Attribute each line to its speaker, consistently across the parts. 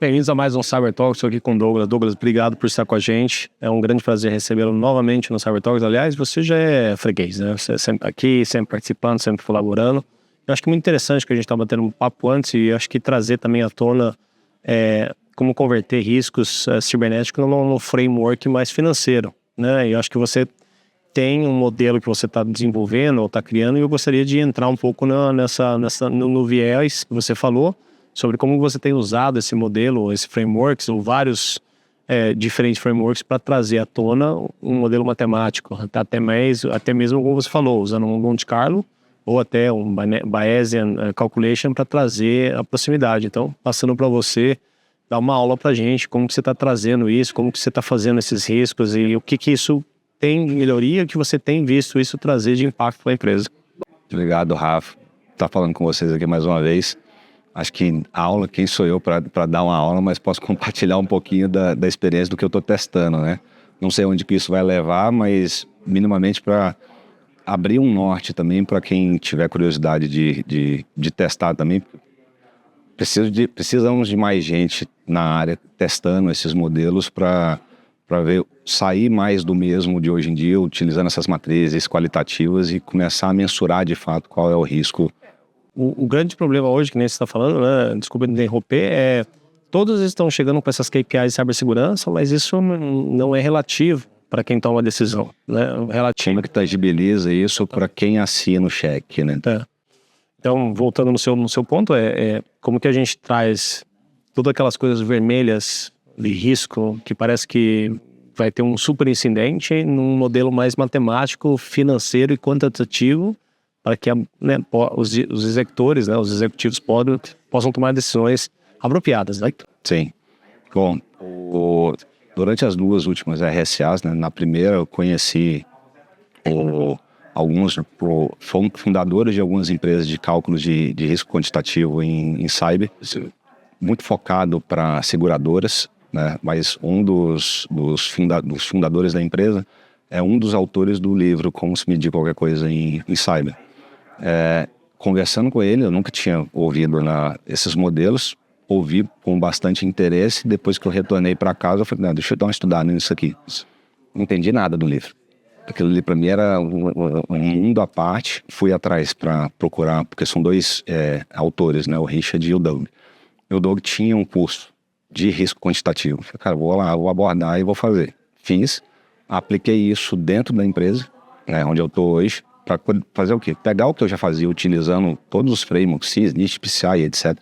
Speaker 1: Bem-vindos a mais um Cyber Talks, estou aqui com o Douglas. Douglas, obrigado por estar com a gente. É um grande prazer recebê-lo novamente no Cyber Talks. Aliás, você já é freguês, né? Você é sempre aqui, sempre participando, sempre colaborando. Eu acho que é muito interessante que a gente estava batendo um papo antes e acho que trazer também à tona como converter riscos cibernéticos num framework mais financeiro, né? E eu acho que você tem um modelo que você está desenvolvendo ou está criando e eu gostaria de entrar um pouco no viés que você falou sobre como você tem usado esse modelo, esse frameworks ou vários diferentes frameworks para trazer à tona um modelo matemático, até mesmo como você falou, usando um Monte Carlo ou até um Bayesian Calculation para trazer a proximidade. Então, passando para você, dar uma aula para a gente, como que você está trazendo isso, como que você está fazendo esses riscos e o que isso tem de melhoria, que você tem visto isso trazer de impacto para a empresa.
Speaker 2: Obrigado, Rafa. Estar falando com vocês aqui mais uma vez. Acho que a aula, quem sou eu para dar uma aula, mas posso compartilhar um pouquinho da experiência do que eu estou testando, né? Não sei onde que isso vai levar, mas minimamente para abrir um norte também para quem tiver curiosidade de testar também. Precisamos de mais gente na área testando esses modelos para ver sair mais do mesmo de hoje em dia, utilizando essas matrizes qualitativas e começar a mensurar de fato qual é o risco.
Speaker 1: O grande problema hoje, que nem você está falando, né? Desculpa me interromper, todos estão chegando com essas KPIs de cibersegurança, mas isso não é relativo para quem toma a decisão, né? Relativo.
Speaker 2: Como é que tangibiliza isso para quem assina o cheque, né?
Speaker 1: Então, voltando no seu ponto, como que a gente traz todas aquelas coisas vermelhas de risco, que parece que vai ter um super incidente, num modelo mais matemático, financeiro e quantitativo, para que os executores, né, os executivos possam tomar decisões apropriadas, né?
Speaker 2: Sim. Bom, durante as duas últimas RSAs, né, na primeira eu conheci alguns fundadores de algumas empresas de cálculos de risco quantitativo em cyber, muito focado para seguradoras, né? Mas um dos fundadores da empresa é um dos autores do livro Como se medir qualquer coisa em cyber. Conversando com ele, eu nunca tinha ouvido esses modelos, ouvi com bastante interesse. Depois que eu retornei para casa, eu falei, deixa eu dar uma estudada nisso aqui. Não entendi nada do livro. Aquilo ali para mim era um mundo à parte. Fui atrás para procurar, porque são dois autores, né? O Richard e o Doug. O Doug tinha um curso de risco quantitativo. Falei, cara, vou lá, vou abordar e vou fazer. Fiz, apliquei isso dentro da empresa, né, onde eu estou hoje, para fazer o quê? Pegar o que eu já fazia utilizando todos os frameworks, CIS, NIST, PCI, etc.,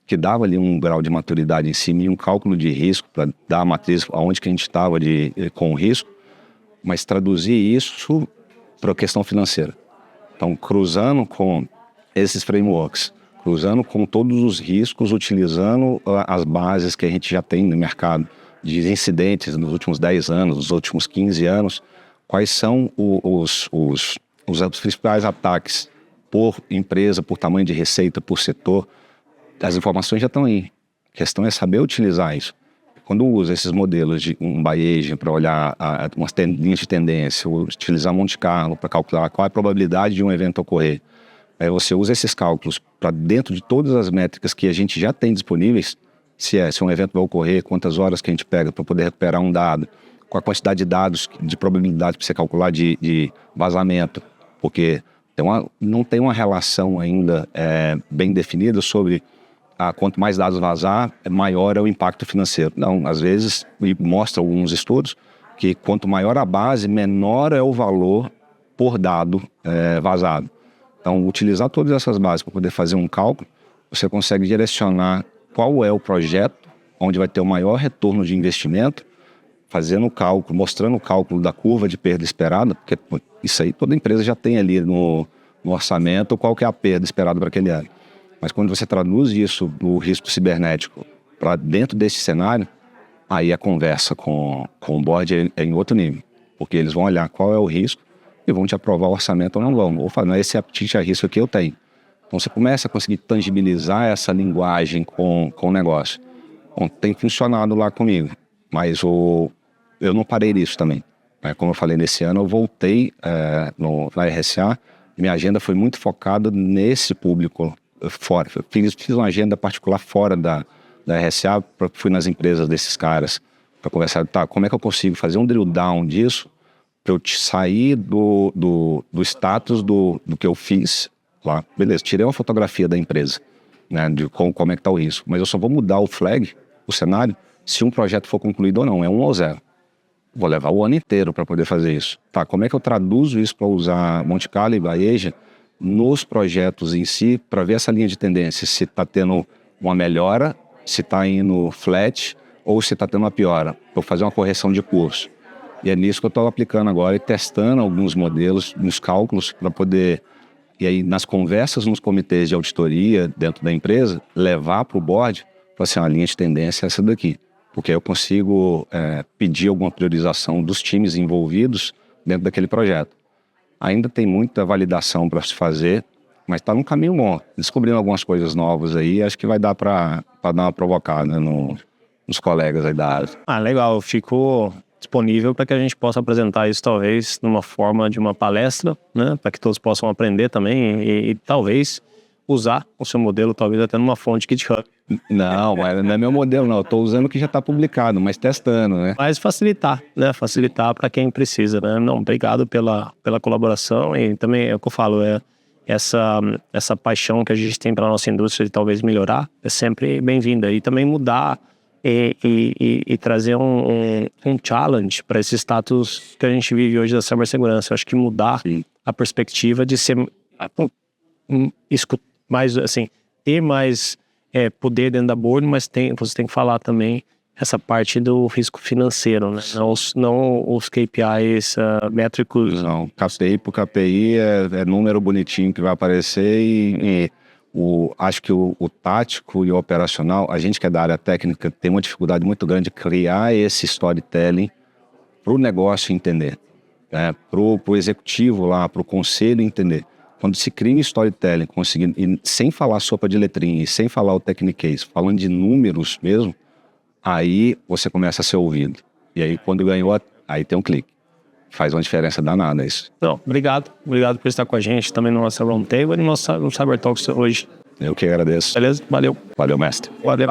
Speaker 2: que dava ali um grau de maturidade em cima e um cálculo de risco para dar a matriz aonde que a gente estava com o risco, mas traduzir isso para a questão financeira. Então, cruzando com esses frameworks, cruzando com todos os riscos, utilizando as bases que a gente já tem no mercado de incidentes nos últimos 10 anos, nos últimos 15 anos, quais são os principais ataques por empresa, por tamanho de receita, por setor. As informações já estão aí. A questão é saber utilizar isso. Quando usa esses modelos de um Bayesian para olhar umas linhas de tendência, ou utilizar Monte Carlo para calcular qual é a probabilidade de um evento ocorrer, aí você usa esses cálculos para dentro de todas as métricas que a gente já tem disponíveis, se um evento vai ocorrer, quantas horas que a gente pega para poder recuperar um dado, qual a quantidade de dados, de probabilidade para você calcular de vazamento, porque não tem uma relação ainda bem definida sobre quanto mais dados vazar, maior é o impacto financeiro. Não, às vezes, e mostra alguns estudos, que quanto maior a base, menor é o valor por dado vazado. Então, utilizar todas essas bases para poder fazer um cálculo, você consegue direcionar qual é o projeto onde vai ter o maior retorno de investimento, fazendo o cálculo, mostrando o cálculo da curva de perda esperada, porque isso aí toda empresa já tem ali no orçamento qual que é a perda esperada para aquele ano. Mas quando você traduz isso no risco cibernético para dentro desse cenário, aí a conversa com o board é em outro nível, porque eles vão olhar qual é o risco e vão te aprovar o orçamento ou não vão. Ou falar, não, esse apetite a risco que eu tenho. Então você começa a conseguir tangibilizar essa linguagem com o negócio. Bom, tem funcionado lá comigo, mas eu não parei nisso também. Como eu falei, nesse ano eu voltei na RSA, minha agenda foi muito focada nesse público fora. Fiz uma agenda particular fora da RSA, fui nas empresas desses caras para conversar, tá, como é que eu consigo fazer um drill down disso para eu sair do status do que eu fiz lá. Beleza, tirei uma fotografia da empresa, né, de como é que está o risco, mas eu só vou mudar o flag, o cenário, se um projeto for concluído ou não, é 1 ou 0. Vou levar o ano inteiro para poder fazer isso. Tá, como é que eu traduzo isso para usar Monte Carlo e Baeja nos projetos em si, para ver essa linha de tendência, se está tendo uma melhora, se está indo flat ou se está tendo uma piora. Vou fazer uma correção de curso. E é nisso que eu estou aplicando agora e testando alguns modelos, nos cálculos, para poder, e aí nas conversas nos comitês de auditoria dentro da empresa, levar para o board, para assim, a linha de tendência é essa daqui. Porque aí eu consigo pedir alguma priorização dos times envolvidos dentro daquele projeto. Ainda tem muita validação para se fazer, mas está num caminho bom. Descobrindo algumas coisas novas aí, acho que vai dar para dar uma provocada nos colegas aí da área.
Speaker 1: Legal. Eu fico disponível para que a gente possa apresentar isso talvez numa forma de uma palestra, né? Para que todos possam aprender também e talvez usar o seu modelo talvez até numa fonte GitHub.
Speaker 2: Não, mas não é meu modelo não, eu estou usando o que já está publicado, mas testando, né?
Speaker 1: Mas facilitar, né? Facilitar para quem precisa, né? Não, obrigado pela colaboração e também é o que eu falo, essa paixão que a gente tem pela nossa indústria de talvez melhorar, é sempre bem-vinda. E também mudar e trazer um challenge para esse status que a gente vive hoje da cibersegurança. Eu acho que mudar a perspectiva de ser mais assim, ter mais poder dentro da board, mas você tem que falar também essa parte do risco financeiro, né? Não os KPIs métricos.
Speaker 2: Não, KPI por KPI é número bonitinho que vai aparecer acho que o tático e o operacional, a gente que é da área técnica tem uma dificuldade muito grande de criar esse storytelling para o negócio entender, né? Para o executivo lá, para o conselho entender. Quando se cria um storytelling, conseguindo, e sem falar sopa de letrinha, e sem falar o techniquez, falando de números mesmo, aí você começa a ser ouvido. E aí quando ganhou, aí tem um clique. Faz uma diferença danada isso.
Speaker 1: Não, obrigado por estar com a gente também no nosso Roundtable e no Cyber Talks hoje.
Speaker 2: Eu que agradeço.
Speaker 1: Beleza? Valeu.
Speaker 2: Valeu, mestre.
Speaker 1: Valeu.